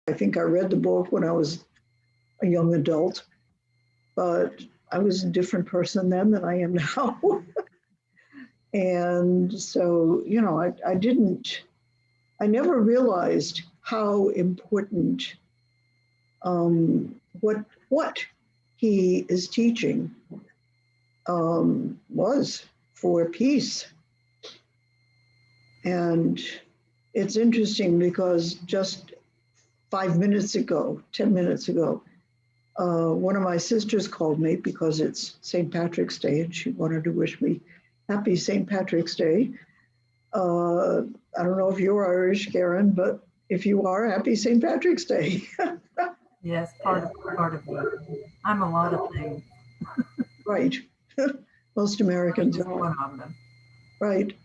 I think I read the book when I was a young adult, but I was a different person then than I am now. And so, I never realized how important what he is teaching was for peace. And it's interesting because just 5 minutes ago, 10 minutes ago, one of my sisters called me because it's St. Patrick's Day and she wanted to wish me happy St. Patrick's Day. I don't know if you're Irish, Karen, but if you are, happy St. Patrick's Day. Yes, part of me. I'm a lot of things. Right. Most Americans Just are. one of them. Right.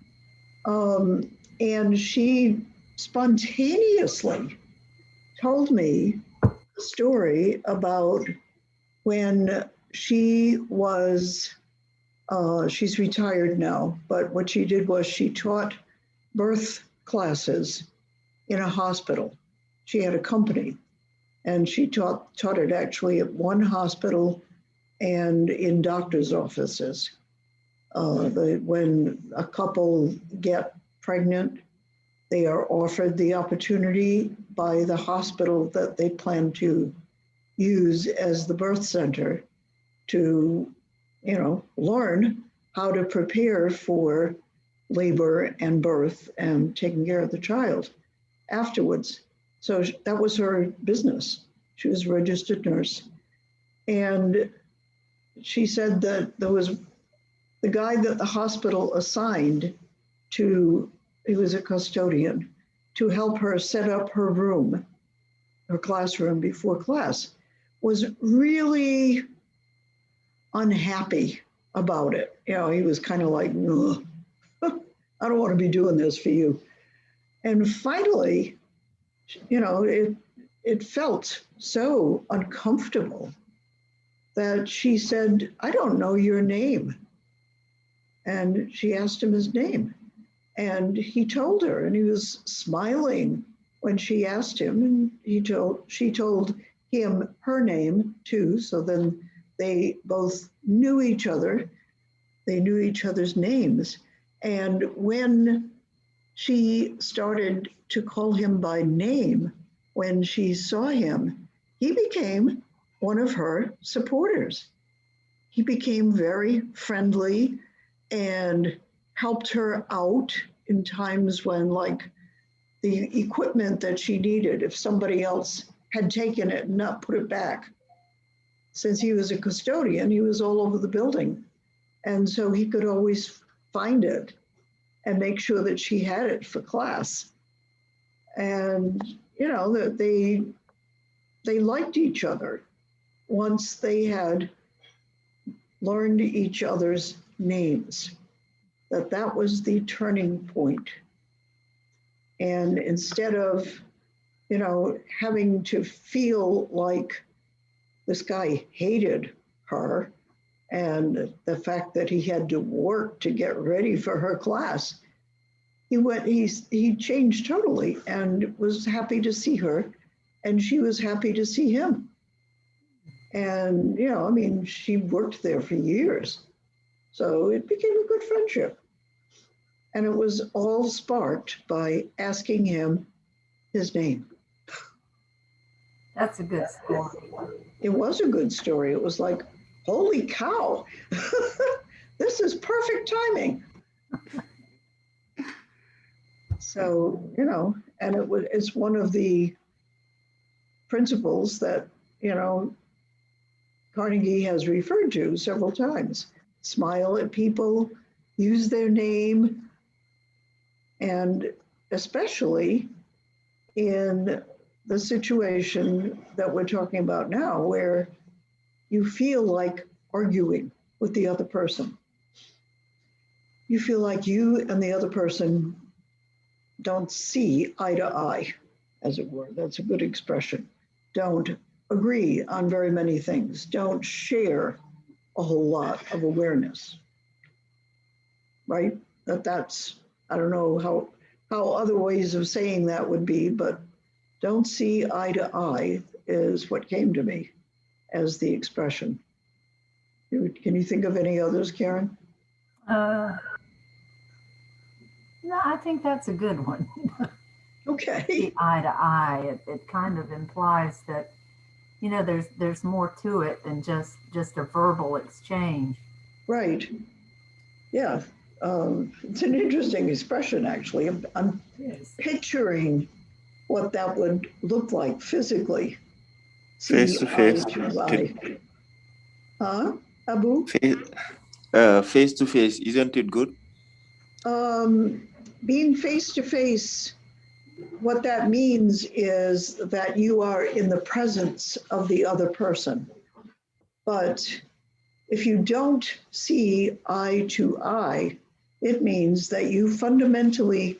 And she spontaneously told me a story about when she was, she's retired now, but what she did was she taught birth classes in a hospital. She had a company and she taught it actually at one hospital and in doctor's offices. When a couple get pregnant, they are offered the opportunity by the hospital that they plan to use as the birth center to, learn how to prepare for labor and birth and taking care of the child afterwards. So that was her business. She was a registered nurse. And she said that there was the guy that the hospital assigned to, he was a custodian, to help her set up her room, her classroom before class, was really unhappy about it. He was kind of like, I don't want to be doing this for you. And finally, it felt so uncomfortable that she said, I don't know your name. And she asked him his name. And he told her, and he was smiling when she asked him, and she told him her name too. So then they both knew each other. They knew each other's names. And when she started to call him by name, when she saw him, he became one of her supporters. He became very friendly and helped her out in times when, like, the equipment that she needed, if somebody else had taken it and not put it back. Since he was a custodian, he was all over the building. And so he could always find it and make sure that she had it for class. And, that they liked each other once they had learned each other's names, that was the turning point. And instead of, having to feel like this guy hated her and the fact that he had to work to get ready for her class, he changed totally and was happy to see her, and she was happy to see him. And, she worked there for years. So it became a good friendship. And it was all sparked by asking him his name. That's a good story. It was a good story. It was like, holy cow, this is perfect timing. So, and it's one of the principles that, Carnegie has referred to several times. Smile at people, use their name, and especially in the situation that we're talking about now, where you feel like arguing with the other person. You feel like you and the other person don't see eye to eye, as it were. That's a good expression. Don't agree on very many things. Don't share a whole lot of awareness, right? That's, I don't know how other ways of saying that would be, but don't see eye to eye is what came to me as the expression. Can you think of any others, Karen? No, I think that's a good one. Okay. See eye to eye. It kind of implies that, there's more to it than just a verbal exchange. Right. Yeah. It's an interesting expression, actually. I'm Yes. picturing what that would look like physically. Face to face. Huh, Abu? Face to face, isn't it good? Being face to face, what that means is that you are in the presence of the other person. But if you don't see eye to eye, it means that you fundamentally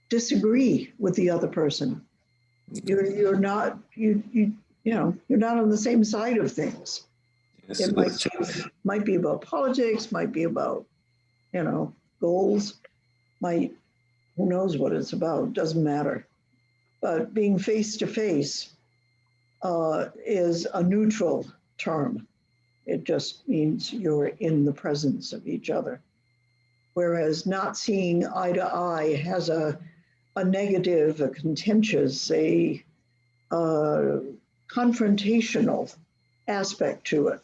disagree with the other person. You're not you're not on the same side of things. Yes, It might be about politics, might be about goals, who knows what it's about, doesn't matter. But being face to face is a neutral term. It just means you're in the presence of each other. Whereas not seeing eye to eye has a negative, a contentious, a confrontational aspect to it.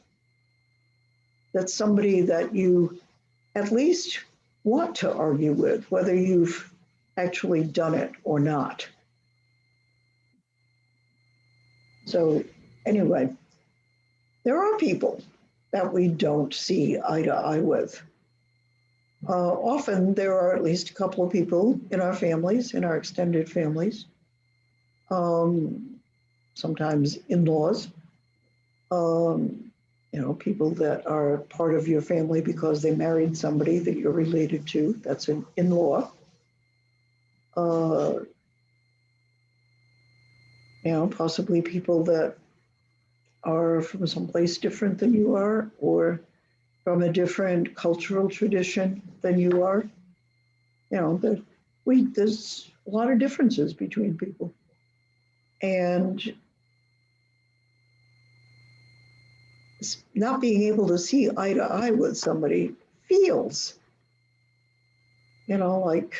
That's somebody that you at least want to argue with, whether you've actually done it or not. So anyway, there are people that we don't see eye to eye with. Often there are at least a couple of people in our families, in our extended families, sometimes in-laws, people that are part of your family because they married somebody that you're related to. That's an in-law. Possibly people that are from someplace different than you are, or from a different cultural tradition than you are. There's a lot of differences between people. And not being able to see eye to eye with somebody feels, like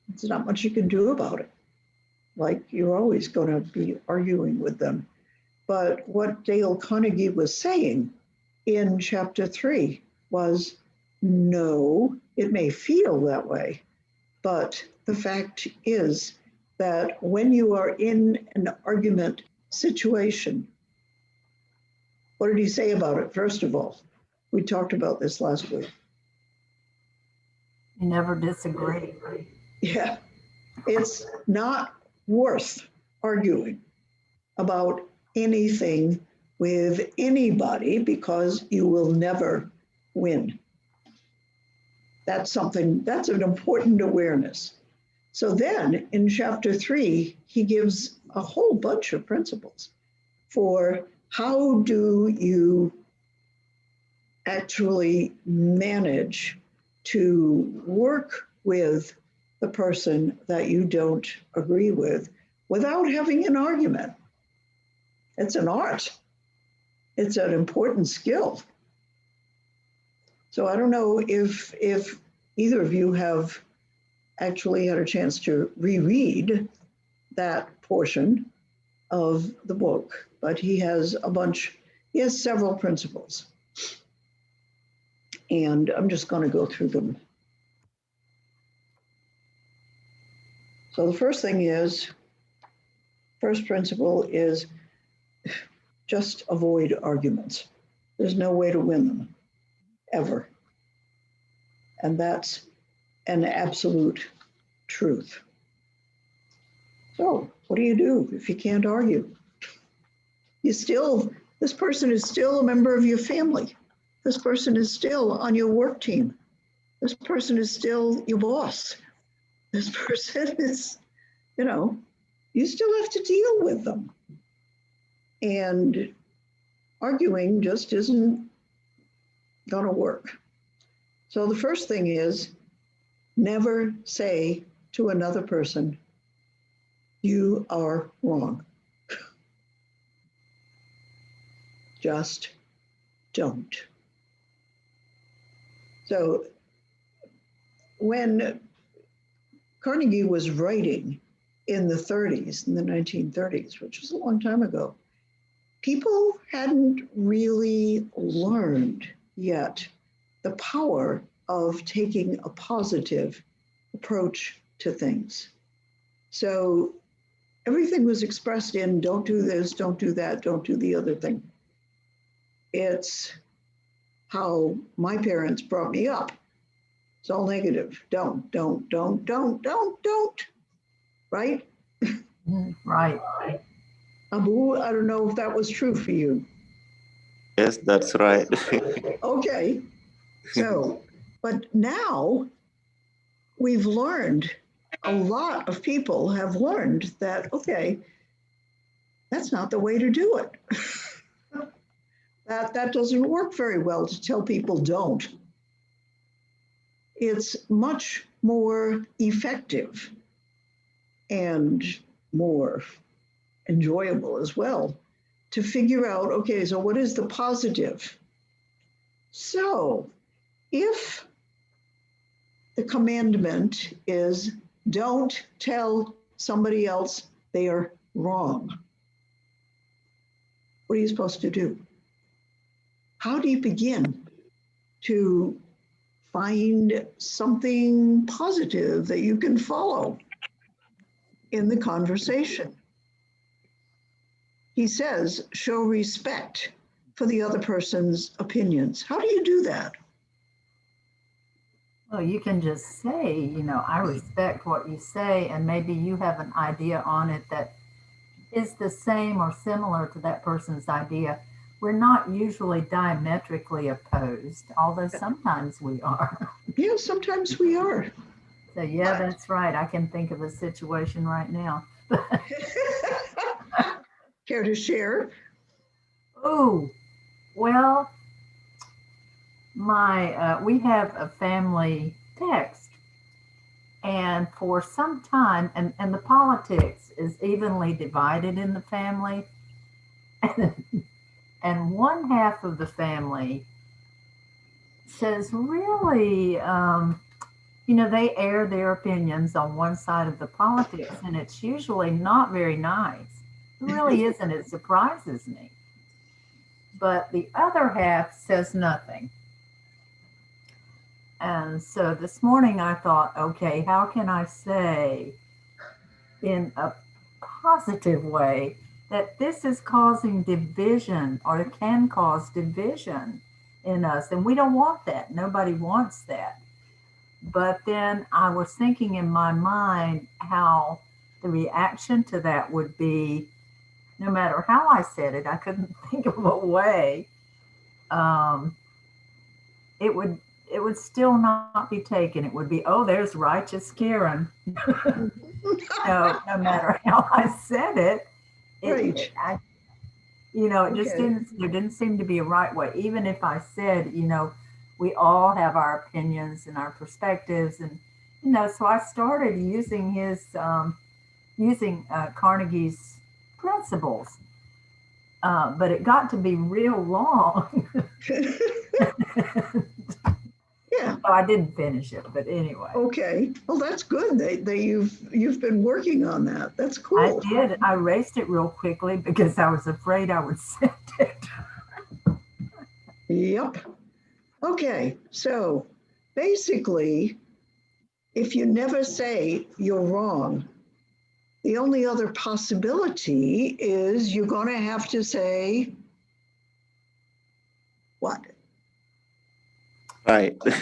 there's not much you can do about it. Like you're always going to be arguing with them. But what Dale Carnegie was saying in chapter 3 was, no, it may feel that way, but the fact is that when you are in an argument situation, what did he say about it? First of all, we talked about this last week. You never disagree. Yeah, it's not worth arguing about anything with anybody because you will never win. That's an important awareness. So then in chapter 3, he gives a whole bunch of principles for how do you actually manage to work with the person that you don't agree with without having an argument. It's an art. It's an important skill. So I don't know if either of you have actually had a chance to reread that portion of the book, but he has several principles. And I'm just going to go through them. So the first principle is just avoid arguments. There's no way to win them, ever. And that's an absolute truth. So what do you do if you can't argue? This person is still a member of your family. This person is still on your work team. This person is still your boss. This person is, you still have to deal with them. And arguing just isn't going to work. So the first thing is never say to another person, you are wrong. Just don't. So when Carnegie was writing in the 30s, in the 1930s, which was a long time ago, people hadn't really learned yet the power of taking a positive approach to things. So everything was expressed in don't do this, don't do that, don't do the other thing. It's how my parents brought me up. It's all negative. Don't. Right? Right. Abu, I don't know if that was true for you. Yes, that's right. Okay. So, but now we've learned, a lot of people have learned that, okay, that's not the way to do it. That doesn't work very well to tell people don't. It's much more effective and more enjoyable as well to figure out, okay, so what is the positive? So if the commandment is don't tell somebody else they are wrong, what are you supposed to do? How do you begin to find something positive that you can follow in the conversation? He says, show respect for the other person's opinions. How do you do that? Well, you can just say, I respect what you say, and maybe you have an idea on it that is the same or similar to that person's idea. We're not usually diametrically opposed, although sometimes we are. Yeah, sometimes we are. So yeah, that's right. I can think of a situation right now. Care to share? Oh, well, we have a family text, and for some time, and the politics is evenly divided in the family, and one half of the family says really, they air their opinions on one side of the politics, and it's usually not very nice. It really isn't. It surprises me. But the other half says nothing. And so this morning I thought, okay, how can I say in a positive way that this is causing division, or it can cause division in us? And we don't want that. Nobody wants that. But then I was thinking in my mind how the reaction to that would be, no matter how I said it, I couldn't think of a way. It would still not be taken. It would be, oh, there's righteous Karen. No matter how I said it, Right. it just there didn't seem to be a right way. Even if I said, we all have our opinions and our perspectives, and so I started using Carnegie's principles, but it got to be real long. Yeah. So I didn't finish it, but anyway. Okay. Well, that's good that you've been working on that. That's cool. I did. I erased it real quickly because I was afraid I would send it. Yep. Okay. So basically, if you never say you're wrong, the only other possibility is you're going to have to say what? Right. What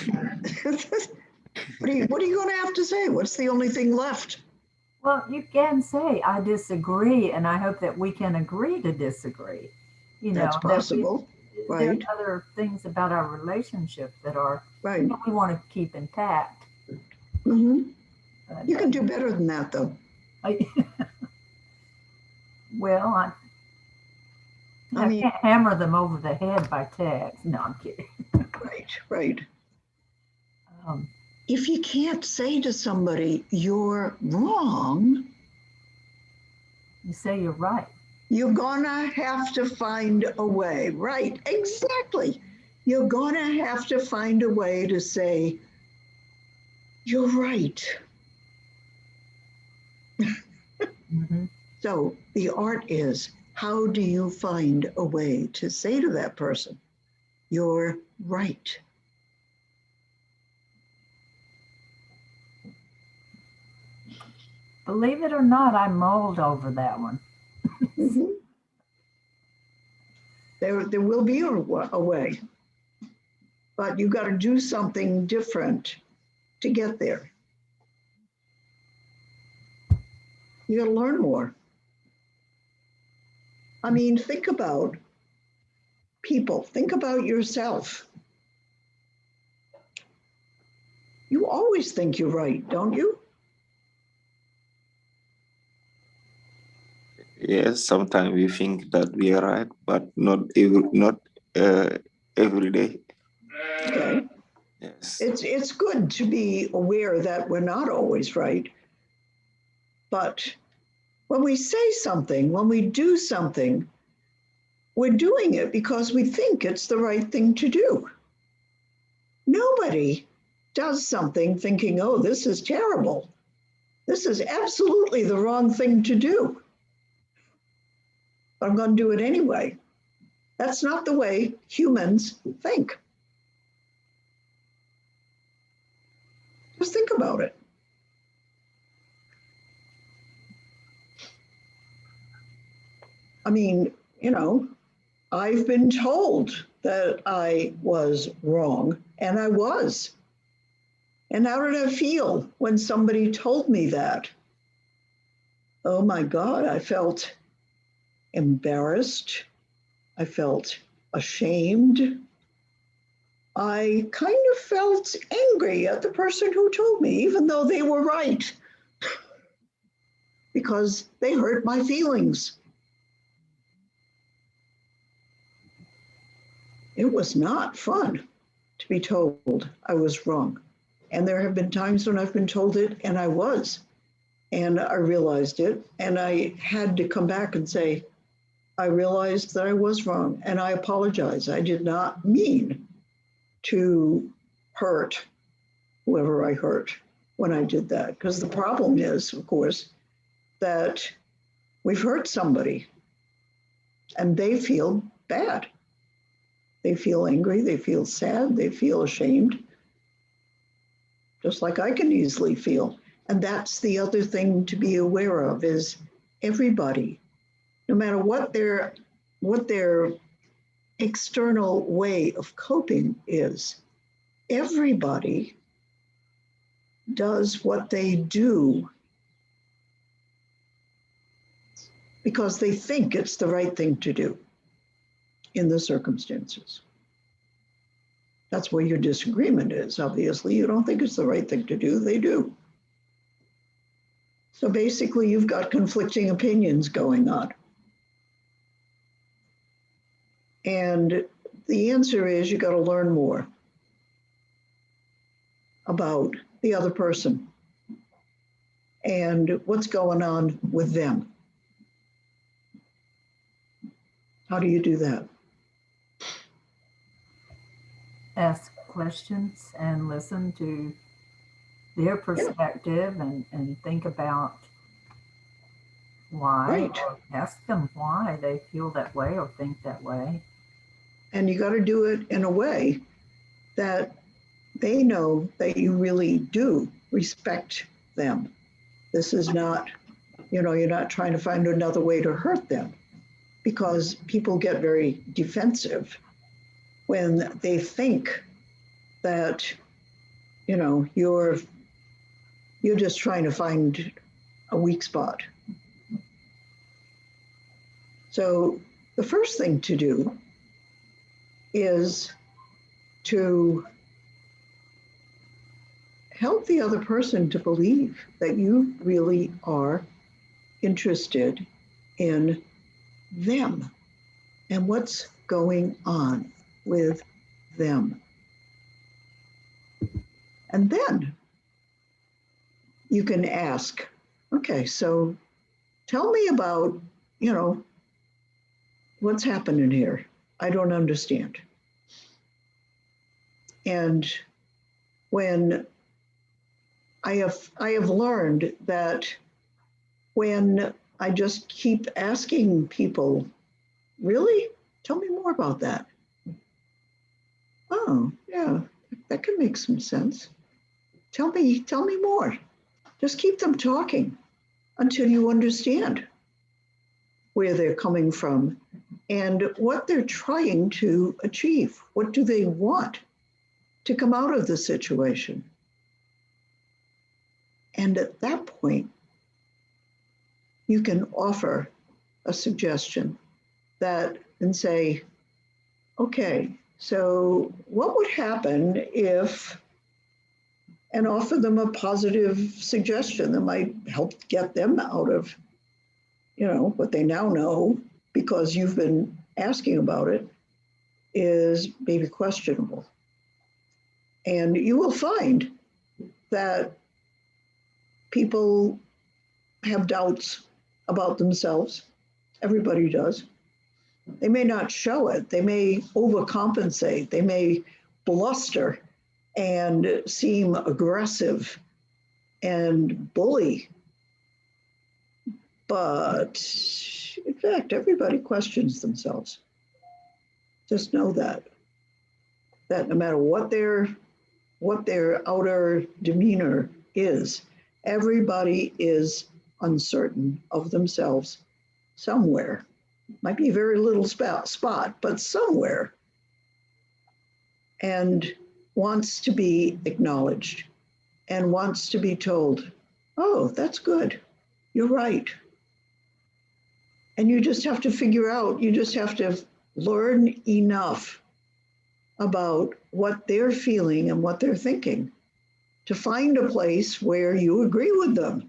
are you going to have to say? What's the only thing left? Well, you can say, I disagree, and I hope that we can agree to disagree. That's possible. There Right. are other things about our relationship that are Right. that we want to keep intact. Mm-hmm. You can do better than that, though. Well, I mean, can't hammer them over the head by text. No, I'm kidding. Right. If you can't say to somebody, you're wrong, You say you're right. You're gonna have to find a way, right? Exactly. You're gonna have to find a way to say, you're right. Mhm. So the art is, how do you find a way to say to that person, you're right? Believe it or not, I mulled over that one. Mhm. There will be a way, but you got to do something different to get there. You got to learn more. I mean, think about people, think about yourself. You always think you're right, don't you? Yes, sometimes we think that we are right, but not every day. Okay. Yes. It's good to be aware that we're not always right. But when we say something, when we do something, we're doing it because we think it's the right thing to do. Nobody does something thinking, oh, this is terrible. This is absolutely the wrong thing to do. But I'm going to do it anyway. That's not the way humans think. Just think about it. I mean, I've been told that I was wrong, and I was. And how did I feel when somebody told me that? Oh my God, I felt embarrassed. I felt ashamed. I kind of felt angry at the person who told me, even though they were right, because they hurt my feelings. It was not fun to be told I was wrong. And there have been times when I've been told it and I was. And I realized it. And I had to come back and say, I realized that I was wrong. And I apologize. I did not mean to hurt whoever I hurt when I did that. Because the problem is, of course, that we've hurt somebody and they feel bad. They feel angry. They feel sad. They feel ashamed, just like I can easily feel. And that's the other thing to be aware of is everybody, no matter what their external way of coping is, everybody does what they do because they think it's the right thing to do in the circumstances. That's where your disagreement is, obviously. You don't think it's the right thing to do, they do. So basically, you've got conflicting opinions going on. And the answer is you got to learn more about the other person and what's going on with them. How do you do that? Ask questions and listen to their perspective and think about why, Right. or ask them why they feel that way or think that way. And you got to do it in a way that they know that you really do respect them. This is not, you're not trying to find another way to hurt them, because people get very defensive when they think that, you're just trying to find a weak spot. So the first thing to do is to help the other person to believe that you really are interested in them and what's going on with them. And then you can ask, okay, so tell me about, what's happening here? I don't understand. And when I have learned that when I just keep asking people, really? Tell me more about that. Oh, yeah, that could make some sense. Tell me more. Just keep them talking until you understand where they're coming from and what they're trying to achieve. What do they want to come out of the situation? And at that point, you can offer a suggestion that and say, okay, so what would happen if, and offer them a positive suggestion that might help get them out of, what they now know because you've been asking about it is maybe questionable. And you will find that people have doubts about themselves. Everybody does. They may not show it. They may overcompensate. They may bluster and seem aggressive and bully. But in fact, everybody questions themselves. Just know that no matter what their outer demeanor is, everybody is uncertain of themselves somewhere. Might be a very little spot, but somewhere. And wants to be acknowledged and wants to be told, oh, that's good. You're right. And you just have to you just have to learn enough about what they're feeling and what they're thinking to find a place where you agree with them,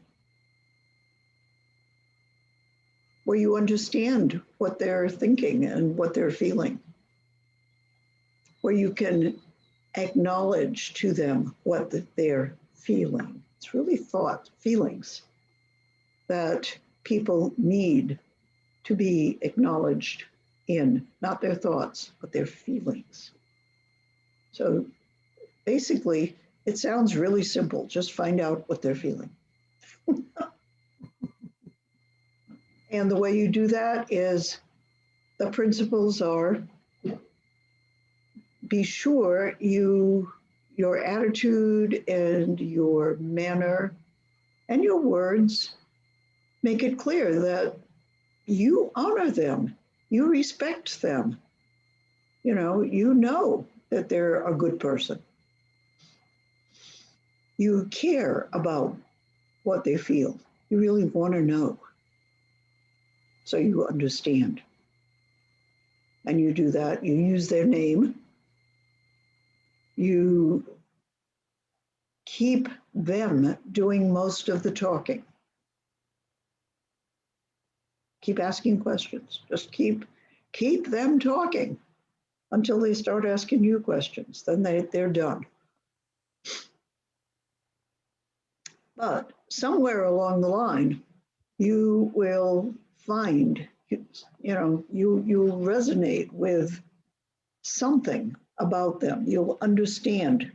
where you understand what they're thinking and what they're feeling, where you can acknowledge to them what they're feeling. It's really feelings that people need to be acknowledged in, not their thoughts, but their feelings. So basically, it sounds really simple. Just find out what they're feeling. And the way you do that is the principles are be sure your attitude and your manner and your words make it clear that you honor them, you respect them. You know that they're a good person. You care about what they feel. You really want to know. So you understand. And you do that. You use their name. You keep them doing most of the talking. Keep asking questions. Just keep them talking until they start asking you questions. Then they're done. But somewhere along the line, you will find, you'll resonate with something about them. You'll understand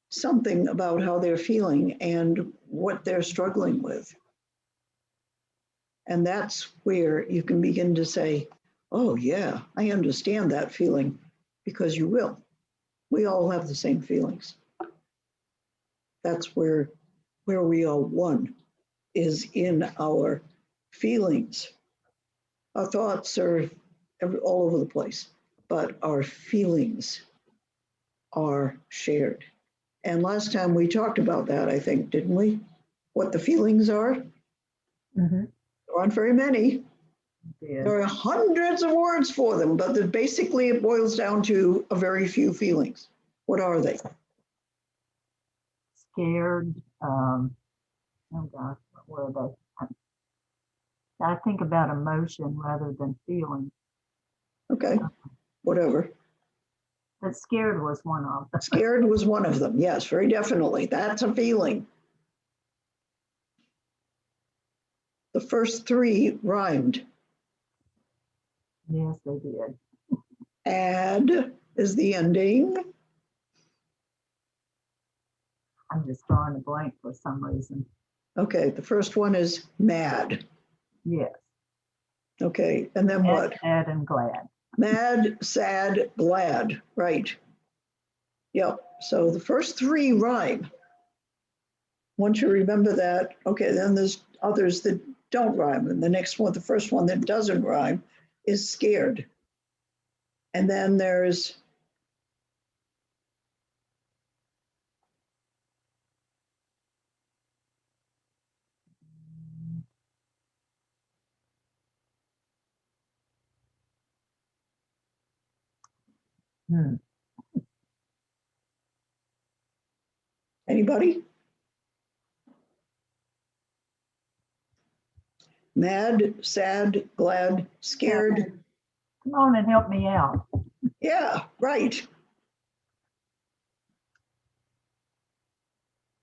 something about how they're feeling and what they're struggling with. And that's where you can begin to say, oh yeah, I understand that feeling, because you will. We all have the same feelings. That's where we are one, is in our feelings. Our thoughts are all over the place, but our feelings are shared. And last time we talked about that, I think, didn't we? What the feelings are? Mm-hmm. There aren't very many. Yeah. There are hundreds of words for them, but basically it boils down to a very few feelings. What are they? Scared. Oh gosh, what were they? I think about emotion rather than feeling. Okay, whatever. But scared was one of them. Scared was one of them. Yes, very definitely. That's a feeling. The first three rhymed. Yes, they did. Ad is the ending. I'm just drawing a blank for some reason. Okay, the first one is mad. Yes. Okay, and then what? Sad and glad. Mad, sad, glad. Right. Yep. So the first three rhyme. Once you remember that, okay, then there's others that don't rhyme. And the next one, the first one that doesn't rhyme is scared. And then there's anybody? Mad, sad, glad, scared. Come on and help me out. Yeah, right.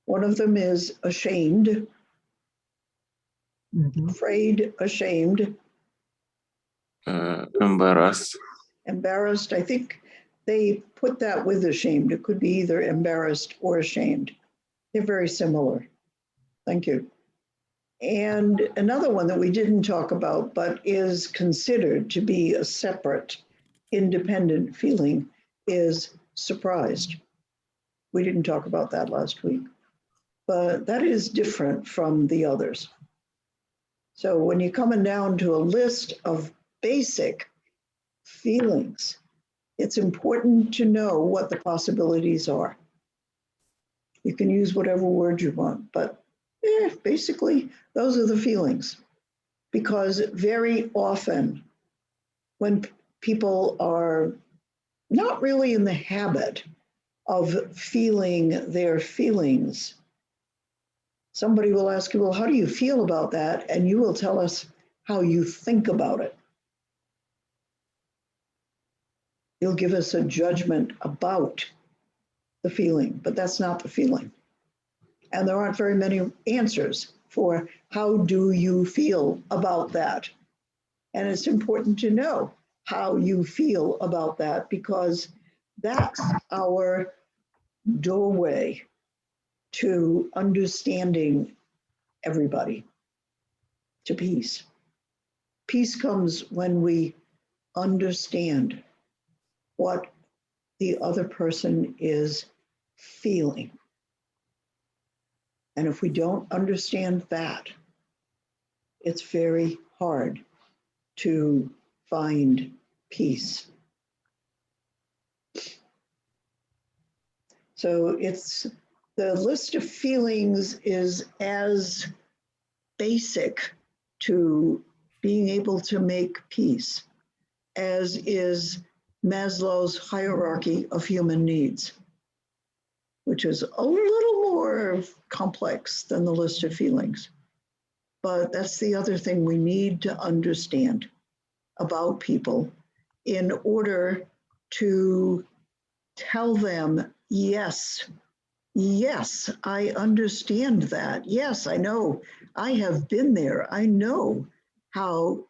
One of them is ashamed, afraid, ashamed, Embarrassed. embarrassed. I think they put that with ashamed. It could be either embarrassed or ashamed. They're very similar. Thank you. And another one that we didn't talk about, but is considered to be a separate, independent feeling, is surprised. We didn't talk about that last week, but that is different from the others. So when you're coming down to a list of basic feelings, it's important to know what the possibilities are. You can use whatever word you want, but basically, those are the feelings. Because very often, when people are not really in the habit of feeling their feelings, somebody will ask you, well, how do you feel about that? And you will tell us how you think about it. You'll give us a judgment about the feeling, but that's not the feeling. And there aren't very many answers for how do you feel about that? And it's important to know how you feel about that because that's our doorway to understanding everybody, to peace. Peace comes when we understand what the other person is feeling. And if we don't understand that, it's very hard to find peace. So it's the list of feelings is as basic to being able to make peace as is Maslow's hierarchy of human needs, which is a little more complex than the list of feelings. But that's the other thing we need to understand about people in order to tell them, yes, I understand that. Yes, I know. I have been there. I know how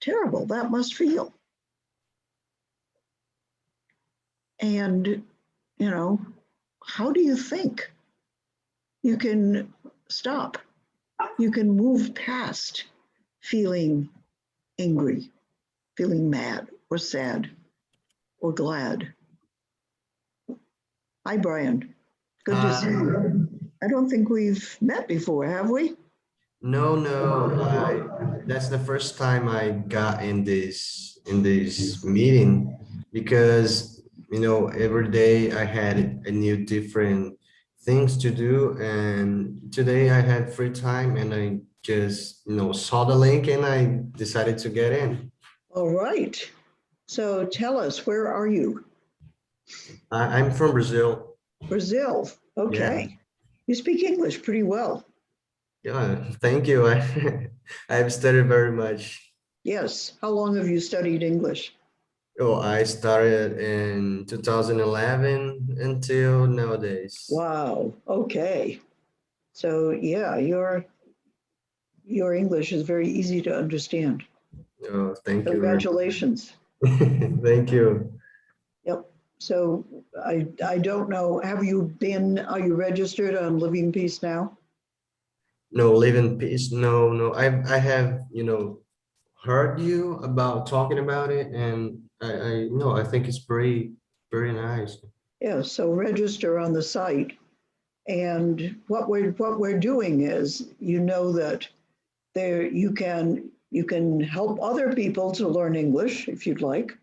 terrible that must feel. And, how do you think? You can stop. You can move past feeling angry, feeling mad or sad or glad. Hi, Brian. Good to see you. I don't think we've met before, have we? No, that's the first time I got in this meeting because every day I had a new different things to do, and today I had free time and I just saw the link and I decided to get in. All right. So tell us, where are you? I'm from Brazil. Brazil. Okay. Yeah. You speak English pretty well. Yeah, thank you. I've studied very much. Yes. How long have you studied English? Oh, I started in 2011 until nowadays. Wow. Okay. So yeah, your English is very easy to understand. Oh, thank you very Congratulations. much. Thank you. Yep. So I don't know, are you registered on Living Peace now? No, live in peace. No, no. I have, heard you about talking about it, and I think it's very nice. Yeah, so register on the site. And what we're doing is, that there you can help other people to learn English if you'd like.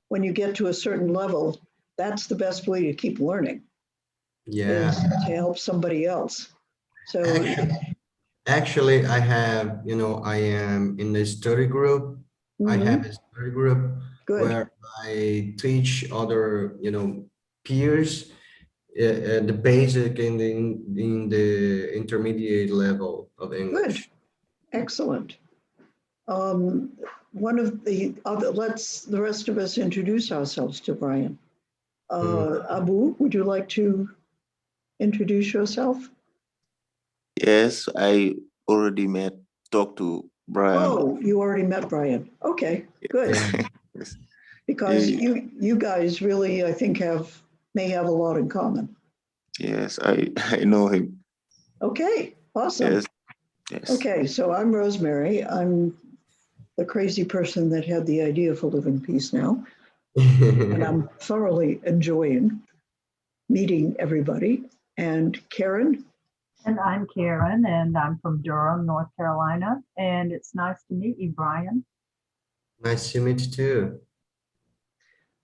When you get to a certain level, that's the best way to keep learning, Yeah. is to help somebody else. So, Actually, I have, I am in a study group. I have mhm, a study group good, where I teach other, peers, the basic and in the intermediate level of good, English. excellent. Um, One of the other, let's the rest of us introduce ourselves to Brian. Mm. Abu, would you like to introduce yourself? Yes, I already talked to Brian. Oh, you already met Brian. Okay, good. Yeah. Yes, Because he- you guys really, I think, may have a lot in common. yes, I know him. Okay, awesome. Yes, yes. Okay, so I'm Rosemary. I'm the crazy person that had the idea for Live in Peace Now, and I'm thoroughly enjoying meeting everybody. And Karen, And I'm Karen, and I'm from Durham, North Carolina. And it's nice to meet you, Brian. Nice to meet you too.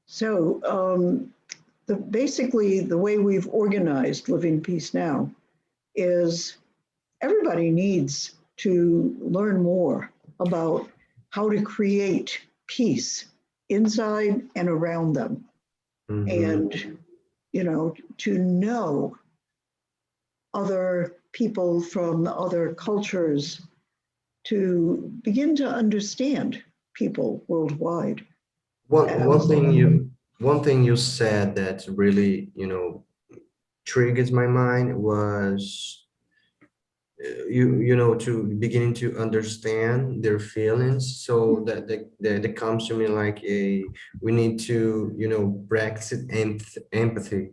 so basically the way we've organized Live in Peace Now is everybody needs to learn more about how to create peace inside and around them. Mhm. And, to know other people from other cultures, to begin to understand people worldwide. One And one thing you one thing you said that really, triggers my mind was to beginning to understand their feelings, so that comes to me like a we need to practice empathy.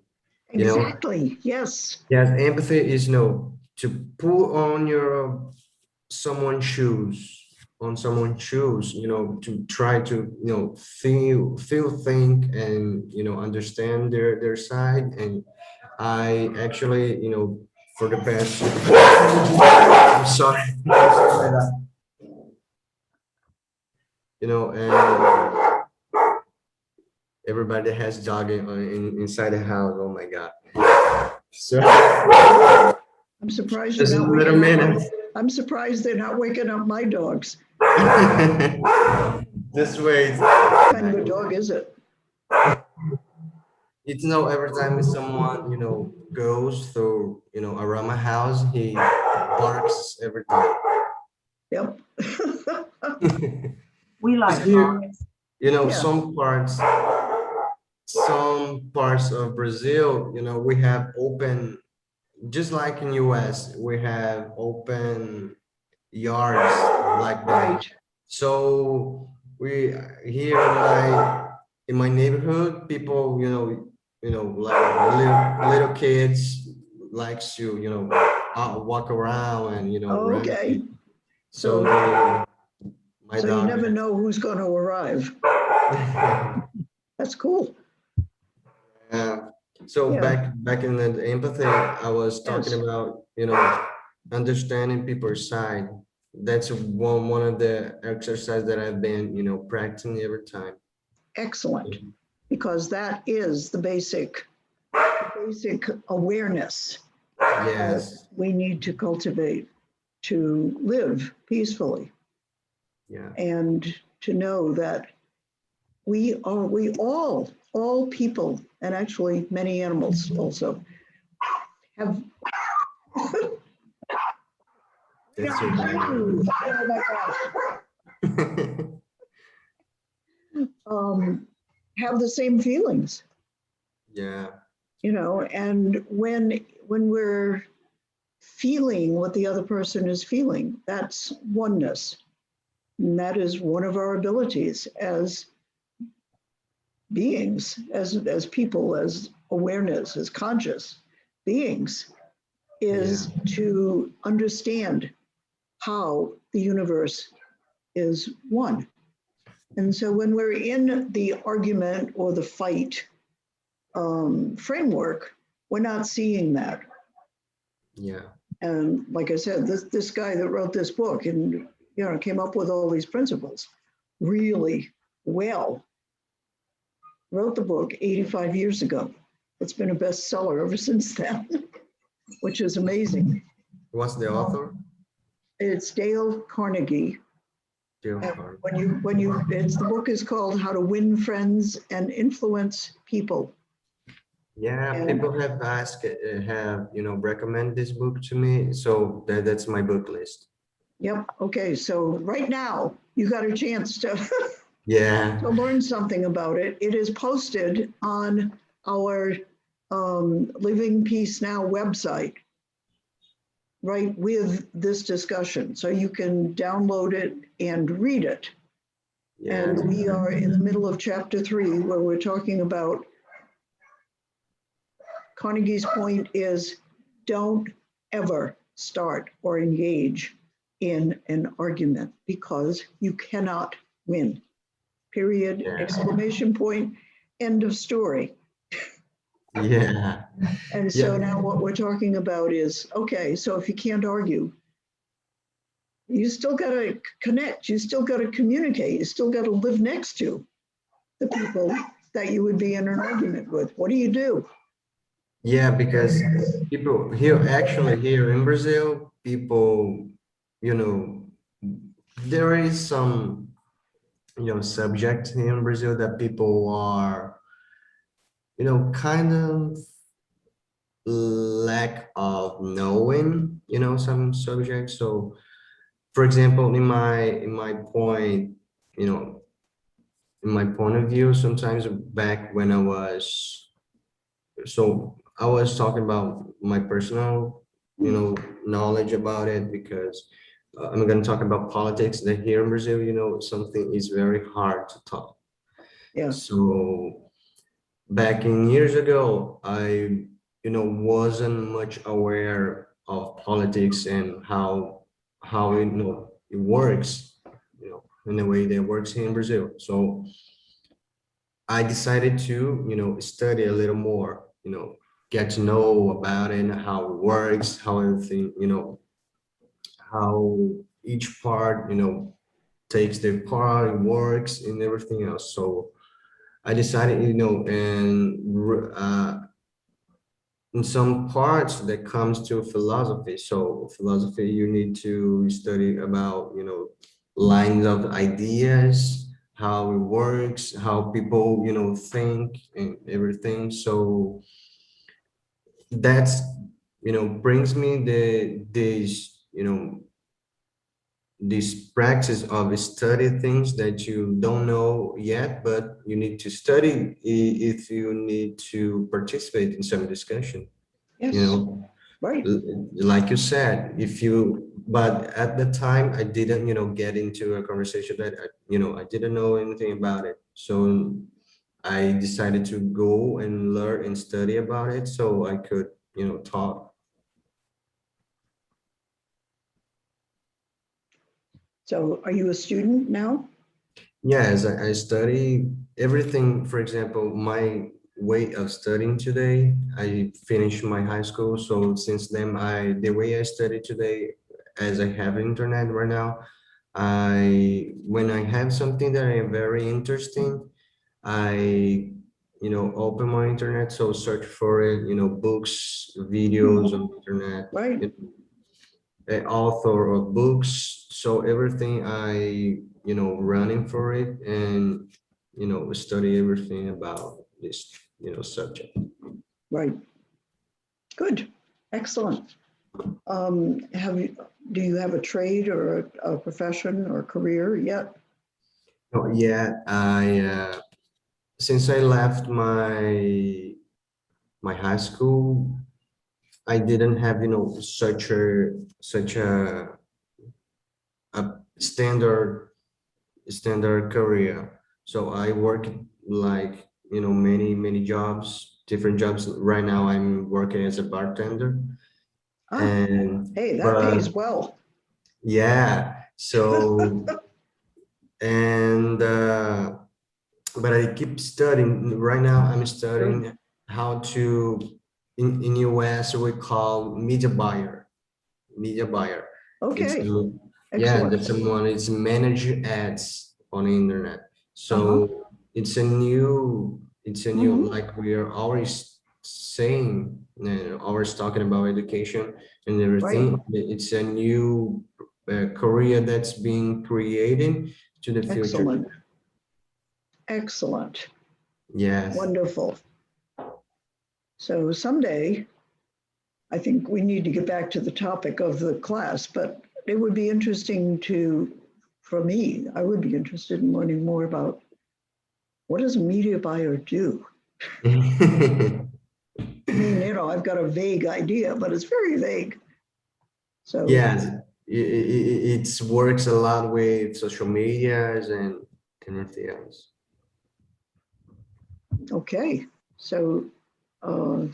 you know exactly, yes, yes, empathy is to put on your someone's shoes someone's shoes, to try to feel think and understand their side. And I actually, for the past I'm sorry, and everybody has jogging inside the house. Oh my God. So I'm surprised you're just a not little waking up my, minute. I'm surprised they're not waking up my dogs. This way, What kind of a dog is it? it's every time someone goes through around my house, he barks every time. Yep. We 'Cause like here, dogs. Yeah. some parts of Brazil, we have open, just like in US, we have open yards like that. Right. So we here in my neighborhood, people, like little kids likes to, walk around and run. Okay. So So, my so you dog. never know who's going to arrive. That's cool. Yeah. So Yeah. back in the empathy, I was talking Yes. about, understanding people's side. That's one of the exercise that I've been, practicing every time. Excellent. Because that is the basic awareness that Yes. we need to cultivate to live peacefully, Yeah. and to know that we all people, and actually many animals also, have That's so bad. oh my gosh, have the same feelings, Yeah. and when we're feeling what the other person is feeling, that's oneness. And that is one of our abilities as beings, as people, as awareness, as conscious beings, is to understand how the universe is one. And so when we're in the argument or the fight framework, we're not seeing that. Yeah. And like I said, this guy that wrote this book and came up with all these principles really well. Wrote the book 85 years ago. It's been a bestseller ever since then, which is amazing. What's the author? It's Dale Carnegie. Dale And Carnegie. the book is called How to Win Friends and Influence People. Yeah, And people have asked, recommend this book to me. So that's my book list. yep. Okay. So right now you got a chance to Yeah. to learn something about it. It is posted on our Living Peace Now website, right, with this discussion. So you can download it and read it. Yeah. And we are in the middle of chapter 3, where we're talking about Carnegie's point is don't ever start or engage in an argument because you cannot win. Period, Yeah. exclamation point, end of story. Yeah. And so now what we're talking about is, okay, so if you can't argue, you still got to connect, you still got to communicate, you still got to live next to the people that you would be in an argument with. What do you do? Yeah, because people here, actually here in Brazil, people, there is some, subject here in Brazil that people are, kind of lack of knowing, some subjects. So, for example, in my point, in my point of view, sometimes back when I was talking about my personal, knowledge about it because I'm going to talk about politics. That here in Brazil, something is very hard to talk. Yeah, So back in years ago, I, wasn't much aware of politics and how it works, in the way that it works here in Brazil. So I decided to, study a little more, get to know about it, how it works, how everything, how each part, takes their part, it works, and everything else. So I decided, in some parts that comes to philosophy. So philosophy, you need to study about, lines of ideas, how it works, how people, think and everything. So that's, brings me this practice of study things that you don't know yet, but you need to study if you need to participate in some discussion, yes, right. like you said, but at the time I didn't, get into a conversation that, I didn't know anything about it. So I decided to go and learn and study about it so I could, talk. So are you a student now? Yes, I study everything. For example, my way of studying today, I finished my high school. So since then, the way I study today, as I have internet right now, when I have something that I am very interesting, I, open my internet. So search for it, books, videos on internet, Right. an author of books. So everything I, running for it and, study everything about this, subject. Right. Good. Excellent. Do you have a trade or a profession or career yet? Oh, yeah, since I left my high school, I didn't have, such a standard standard career. So I work like, many jobs, different jobs. Right now I'm working as a bartender. Ah, And hey, that but pays well. yeah, so and but I keep studying. Right now I'm Good. studying how to, in US we call media buyer. It's Okay, yeah, excellent. that's someone, it's manage ads on the internet. Uh-huh. So it's a new, Hmm. like we are always saying, always talking about education and Right. everything. It's a new career that's being created to the future. Excellent. Excellent. Yes. Wonderful. So someday, I think we need to get back to the topic of the class, but it would be interesting for me, I would be interested in learning more about what does a media buyer do? I mean, I've got a vague idea, but it's very vague. So, Yes, it works a lot with social medias and everything else. okay. So, uh,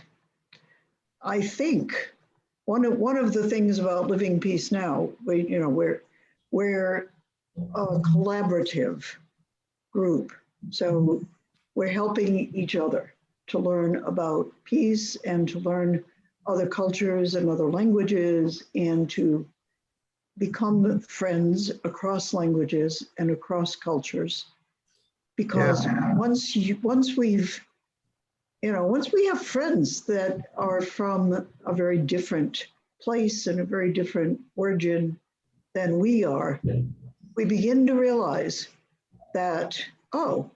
I think one of the things about Living Peace Now, we're a collaborative group. So we're helping each other to learn about peace and to learn other cultures and other languages and to become friends across languages and across cultures. Because Yeah, once we have friends that are from a very different place and a very different origin than we are, we begin to realize that, oh,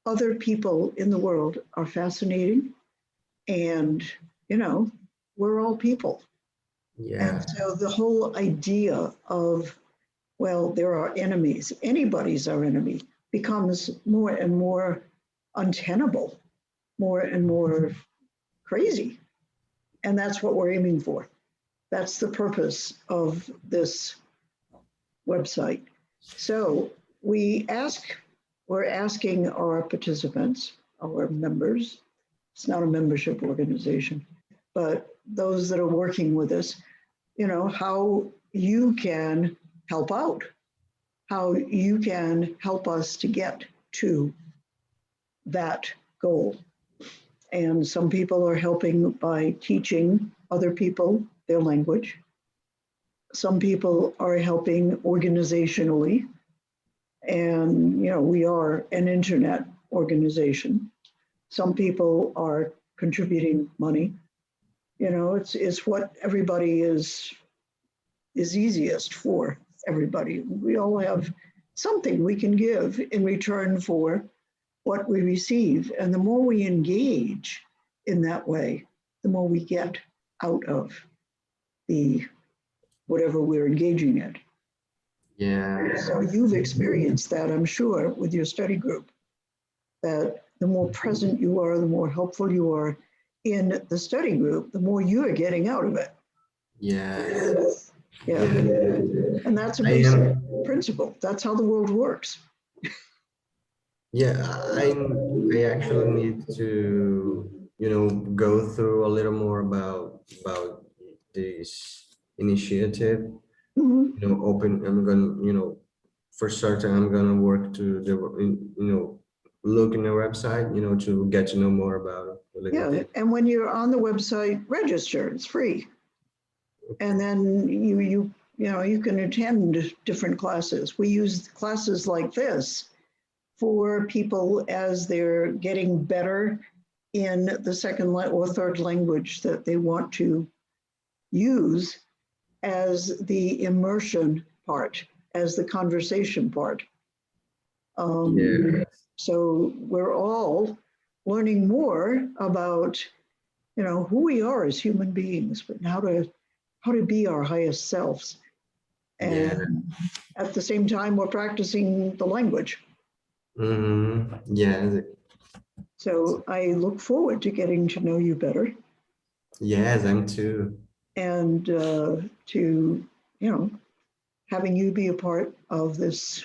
other people in the world are fascinating and, you know, we're all people. And yeah, so the whole idea of, well, there are enemies, anybody's our enemy, becomes more and more untenable, more and more crazy. And that's what we're aiming for. That's the purpose of this website. So we're asking our participants, our members, it's not a membership organization, but those that are working with us, how you can help out, how you can help us to get to that goal. And some people are helping by teaching other people their language. Some people are helping organizationally. And, we are an internet organization. Some people are contributing money. It's what everybody is easiest for everybody. We all have something we can give in return for what we receive. And the more we engage in that way, the more we get out of the whatever we're engaging in. yeah, So you've experienced that, I'm sure, with your study group, that the more present you are, the more helpful you are in the study group, the more you are getting out of it. yes. Yeah. Yeah. And that's a I basic am. principle. That's how the world works. Yeah, I actually need to, go through a little more about this initiative. Mhm. Open. I'm gonna, for certain, I'm gonna work to the, look in the website, to get to know more about it a little Yeah. bit. And when you're on the website, register. It's free. And then you can attend different classes. We use classes like this for people as they're getting better in the second or third language that they want to use as the immersion part, as the conversation part. Yeah, So we're all learning more about, who we are as human beings, but how to be our highest selves. yeah. And at the same time, we're practicing the language. Yeah, So I look forward to getting to know you better yes, I'm too. and to, having you be a part of this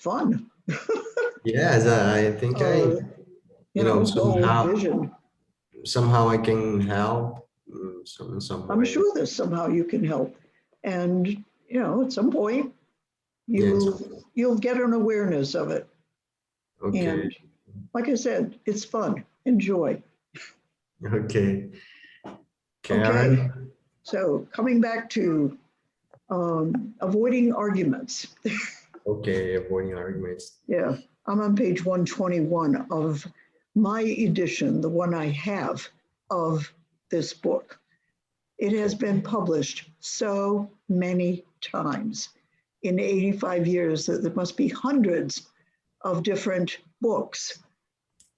fun. Yes, I think Uh, goal, somehow I can help in some I'm way. sure there's somehow you can help. And, at some point, Yeah. you'll get an awareness of it. Okay. And like I said, it's fun. Enjoy. Okay. Okay. Karen. So coming back to avoiding arguments. Okay, avoiding arguments. Yeah, I'm on page 121 of my edition, the one I have of this book. It has been published so many times in 85 years that there must be hundreds of different books.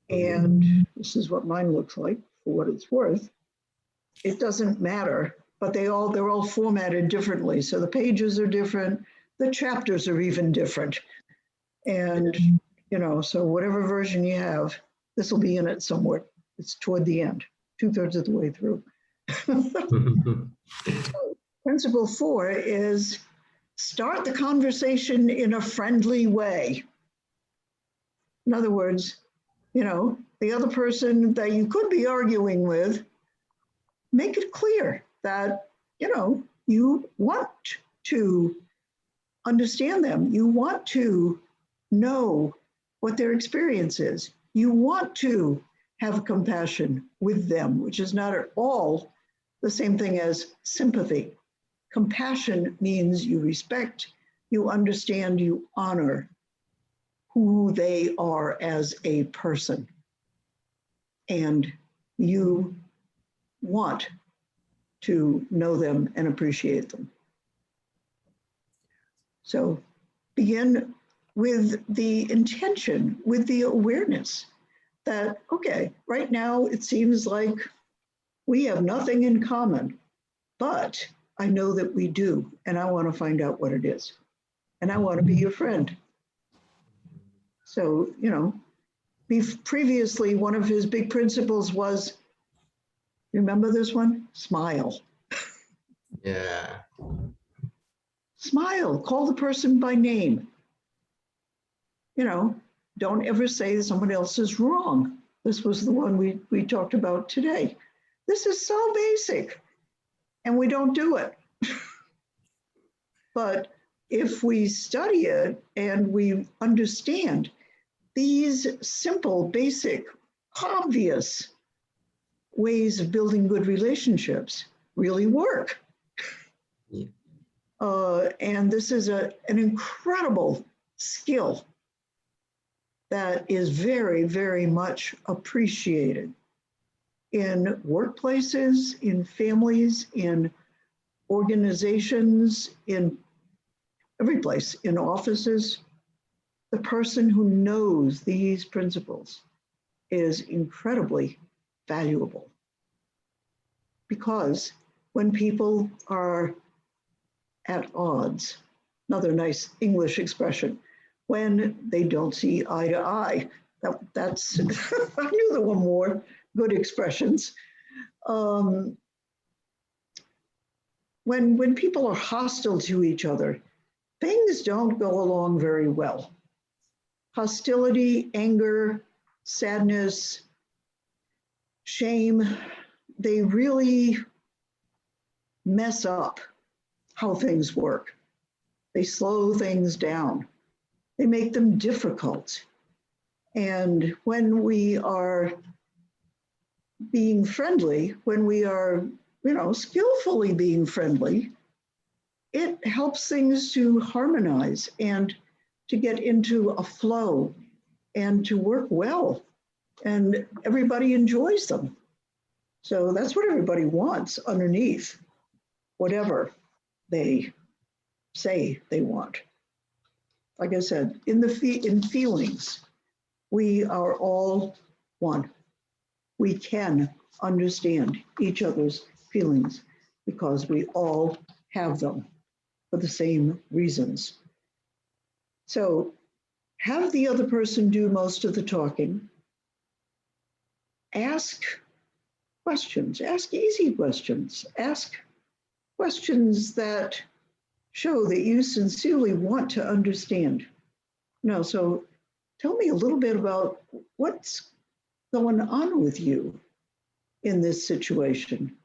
And this is what mine looks like, for what it's worth. It doesn't matter, but they're all formatted differently. So the pages are different, the chapters are even different. And, so whatever version you have, this will be in it somewhere. It's toward the end, 2/3 of the way through. Principle 4 is start the conversation in a friendly way. In other words, the other person that you could be arguing with, make it clear that, you want to understand them. You want to know what their experience is. You want to have compassion with them, which is not at all the same thing as sympathy. Compassion means you respect, you understand, you honor who they are as a person. And you want to know them and appreciate them. So begin with the intention, with the awareness that, okay, right now it seems like we have nothing in common, but I know that we do, and I want to find out what it is. And I want to be your friend. So, previously, one of his big principles was, remember this one? Smile. Yeah. Smile, call the person by name. Don't ever say someone else is wrong. This was the one we talked about today. This is so basic, and we don't do it. But if we study it and we understand these simple, basic, obvious ways of building good relationships really work. Yeah. And this is an incredible skill that is very, very much appreciated in workplaces, in families, in organizations, in every place, in offices. The person who knows these principles is incredibly valuable, because when people are at odds, another nice English expression, when they don't see eye to eye, that's I knew there were more good expressions. When people are hostile to each other, things don't go along very well. Hostility, anger, sadness, shame, they really mess up how things work. They slow things down. They make them difficult. And when we are being friendly, when we are, skillfully being friendly, it helps things to harmonize and to get into a flow and to work well. And everybody enjoys them. So that's what everybody wants underneath whatever they say they want. Like I said, in feelings, we are all one. We can understand each other's feelings because we all have them for the same reasons. So have the other person do most of the talking. Ask questions, ask easy questions, ask questions that show that you sincerely want to understand. So tell me a little bit about what's going on with you in this situation.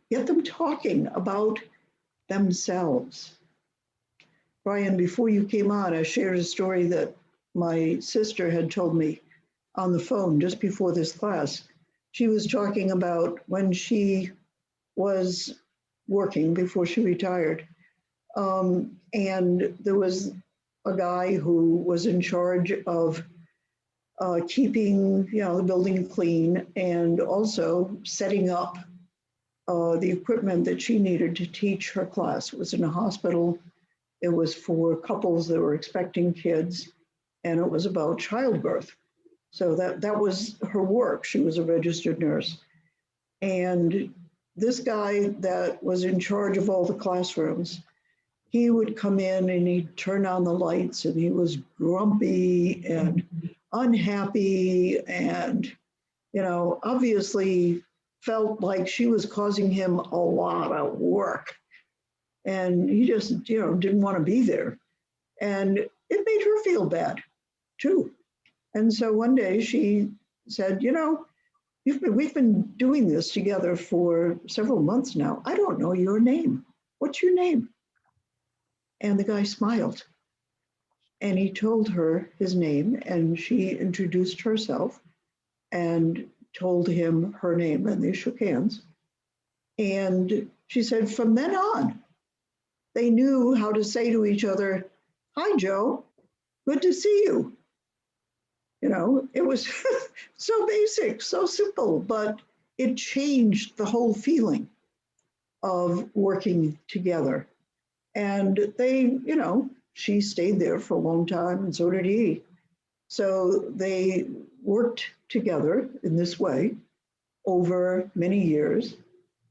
Get them talking about themselves. Brian, before you came on, I shared a story that my sister had told me on the phone just before this class. She was talking about when she was working before she retired. And there was a guy who was in charge of keeping the building clean and also setting up the equipment that she needed to teach her class. It was in a hospital. It was for couples that were expecting kids, and it was about childbirth. So that was her work. She was a registered nurse. And this guy that was in charge of all the classrooms, he would come in and he'd turn on the lights, and he was grumpy and unhappy and, obviously felt like she was causing him a lot of work. And he just, didn't want to be there. And it made her feel bad too. And so one day she said, we've been doing this together for several months now. I don't know your name. What's your name? And the guy smiled. And he told her his name, and she introduced herself and told him her name, and they shook hands. And she said, from then on, they knew how to say to each other, "Hi, Joe, good to see you." It was so basic, so simple, but it changed the whole feeling of working together. And they, she stayed there for a long time, and so did he. So they worked together in this way over many years,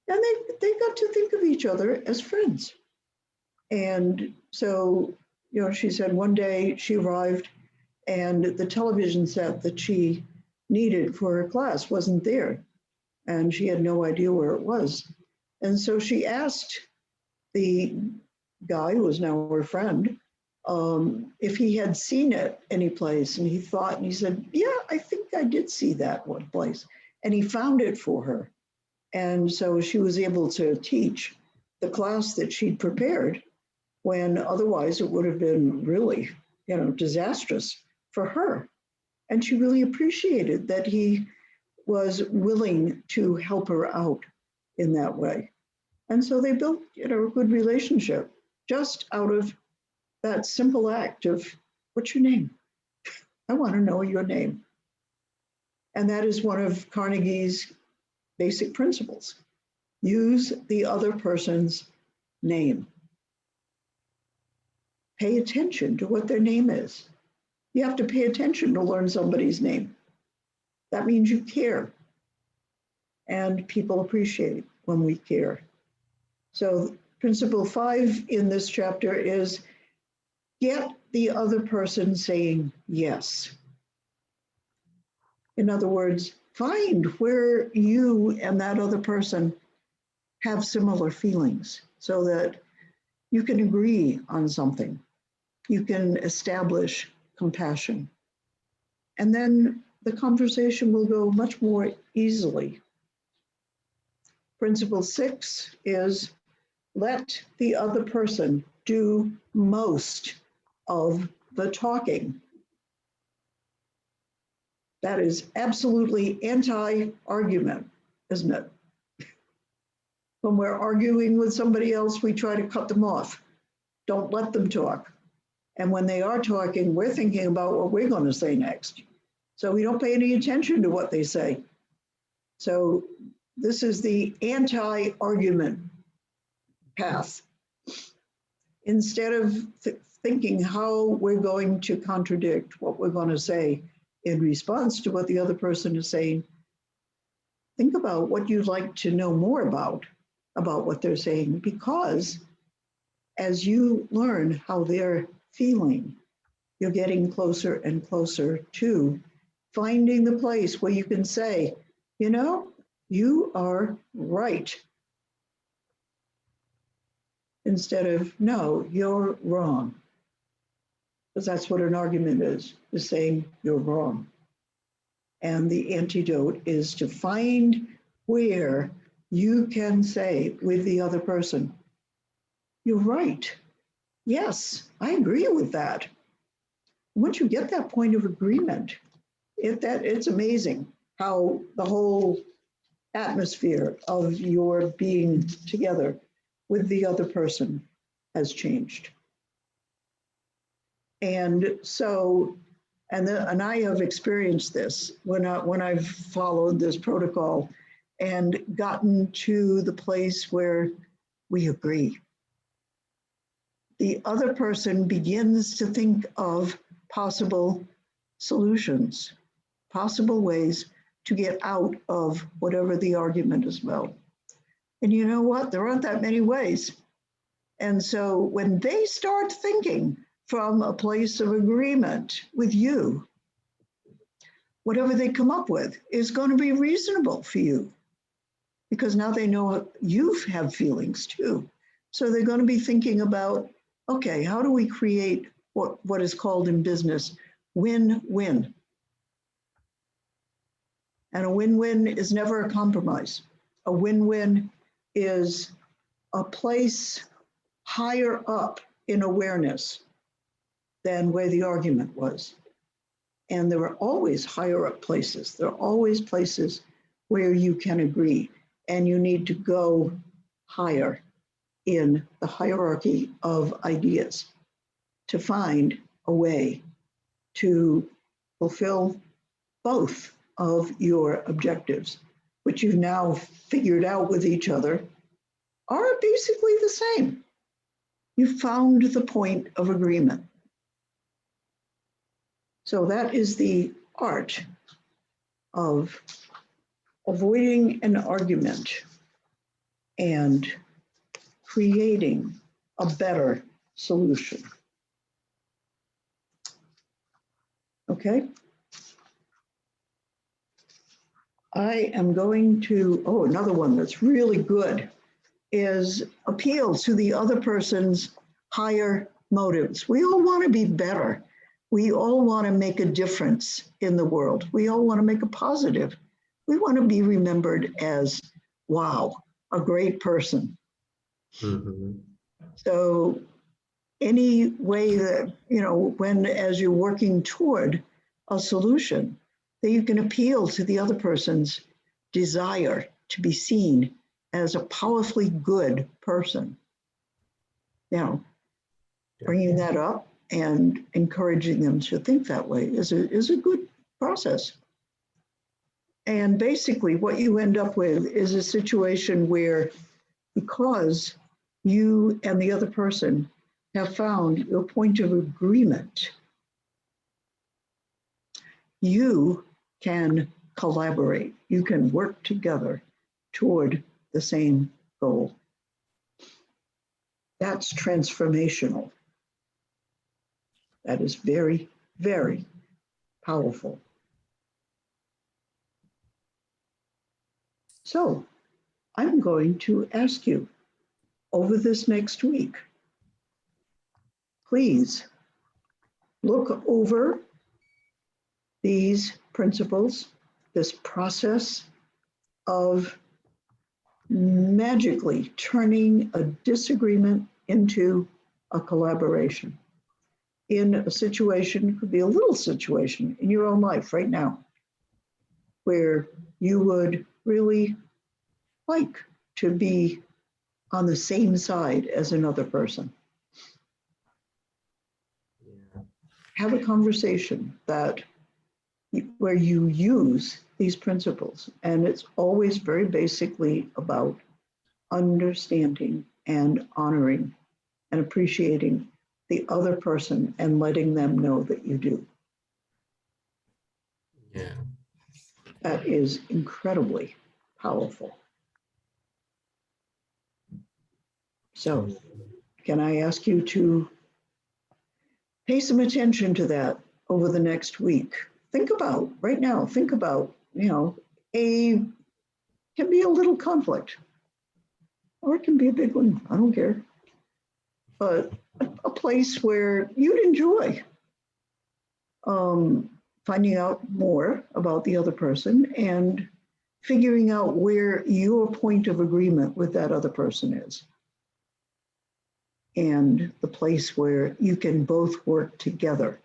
and they got to think of each other as friends. And so, she said one day she arrived and the television set that she needed for her class wasn't there, and she had no idea where it was. And so she asked the guy, who was now her friend, if he had seen it anyplace, and he thought, and he said, yeah, I think I did see that one place. And he found it for her. And so she was able to teach the class that she'd prepared, when otherwise it would have been really, disastrous for her. And she really appreciated that he was willing to help her out in that way. And so they built, a good relationship just out of that simple act of, what's your name? I want to know your name. And that is one of Carnegie's basic principles. Use the other person's name. Pay attention to what their name is. You have to pay attention to learn somebody's name. That means you care. And people appreciate when we care. So principle 5 in this chapter is get the other person saying yes. In other words, find where you and that other person have similar feelings so that you can agree on something. You can establish compassion. And then the conversation will go much more easily. Principle 6 is let the other person do most of the talking. That is absolutely anti-argument, isn't it? When we're arguing with somebody else, we try to cut them off. Don't let them talk. And when they are talking, we're thinking about what we're going to say next. So we don't pay any attention to what they say. So this is the anti-argument path. Instead of thinking how we're going to contradict what we're going to say in response to what the other person is saying, think about what you'd like to know more about what they're saying, because as you learn how they're feeling, you're getting closer and closer to finding the place where you can say, you are right. instead of, no, you're wrong. Because that's what an argument is saying you're wrong. And the antidote is to find where you can say with the other person, you're right. Yes, I agree with that. Once you get that point of agreement, it's amazing how the whole atmosphere of your being together with the other person has changed. And so, and I have experienced this when I've followed this protocol and gotten to the place where we agree. The other person begins to think of possible solutions, possible ways to get out of whatever the argument is about. And you know what? There aren't that many ways. And so when they start thinking from a place of agreement with you, whatever they come up with is going to be reasonable for you, because now they know you have feelings too. So they're going to be thinking about, okay, how do we create what is called in business win-win? And a win-win is never a compromise. A win-win is a place higher up in awareness than where the argument was. And there are always higher up places. There are always places where you can agree, and you need to go higher in the hierarchy of ideas to find a way to fulfill both of your objectives, which you've now figured out with each other, are basically the same. You found the point of agreement. So that is the art of avoiding an argument and creating a better solution. Okay? I am going to, another one that's really good is appeal to the other person's higher motives. We all want to be better. We all want to make a difference in the world. We all want to make a positive. We want to be remembered as, wow, a great person. Mm-hmm. So any way that, as you're working toward a solution, that you can appeal to the other person's desire to be seen as a powerfully good person. Now, bringing that up and encouraging them to think that way is a good process. And basically what you end up with is a situation where, because you and the other person have found your point of agreement, you can collaborate, you can work together toward the same goal. That's transformational. That is very, very powerful. So I'm going to ask you over this next week, please look over these principles, this process of magically turning a disagreement into a collaboration in a situation, could be a little situation in your own life right now, where you would really like to be on the same side as another person. Yeah. Have a conversation where you use these principles, and it's always very basically about understanding and honoring and appreciating the other person and letting them know that you do. Yeah. That is incredibly powerful. So, can I ask you to pay some attention to that over the next week? Think about, right now, can be a little conflict, or it can be a big one, I don't care. but a place where you'd enjoy finding out more about the other person and figuring out where your point of agreement with that other person is. And the place where you can both work together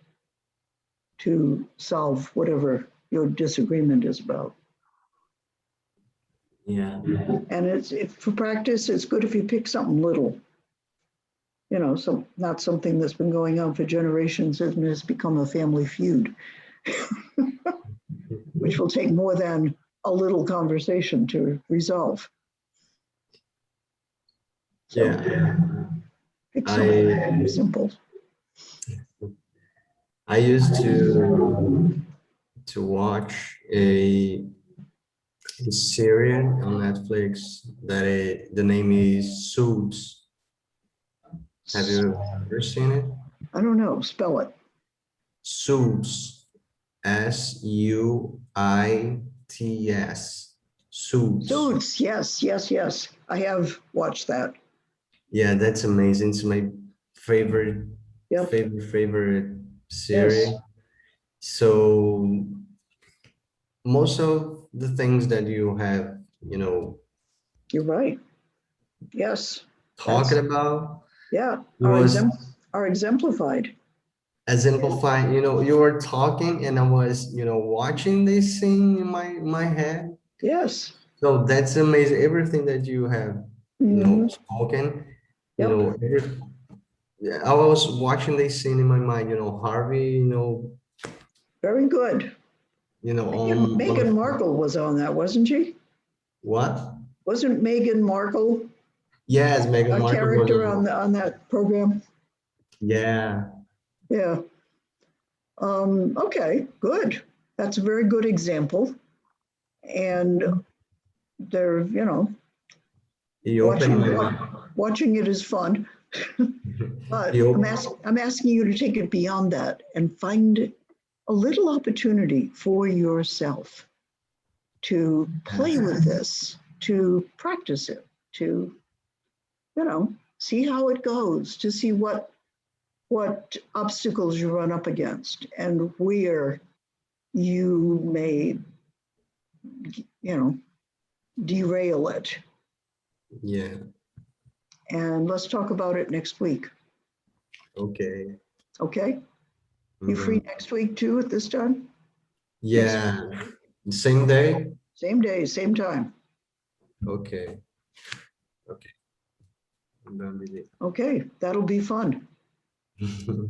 to solve whatever your disagreement is about. Yeah. And for practice, it's good if you pick something little. You know, not something that's been going on for generations and has become a family feud, which will take more than a little conversation to resolve. So Yeah. pick something I simple. I used to watch a series on Netflix that the name is Suits. Have you ever seen it? I don't know, spell it. Suits. Suits. Suits. Suits, yes, yes, yes. I have watched that. Yeah, that's amazing. It's my favorite, Yep, favorite series. yes, So most of the things that you have, you're right. Yes, talking that's, about yeah, was are exemplified. exemplifying, you were talking and I was, watching this scene in my head. Yes. So that's amazing. Everything that you have, Hmm. spoken, Yep, yeah, I was watching this scene in my mind, Harvey, very good. Meghan on Markle was on that, wasn't she? what? Wasn't Meghan Markle Yes, Meghan a Markle was character on that program? yeah, Yeah. Okay, good. That's a very good example. And they're, he opened watching my watching it is fun. But he I'm asking you to take it beyond that and find a little opportunity for yourself to play with this, to practice it, to, see how it goes, to see what obstacles you run up against and where you may, derail it. yeah, And let's talk about it next week. okay. Okay? You free Mhm. next week too at this time? Yeah, same day. Same day, same time. Okay, okay. I'm gonna be Okay, that'll be fun. there.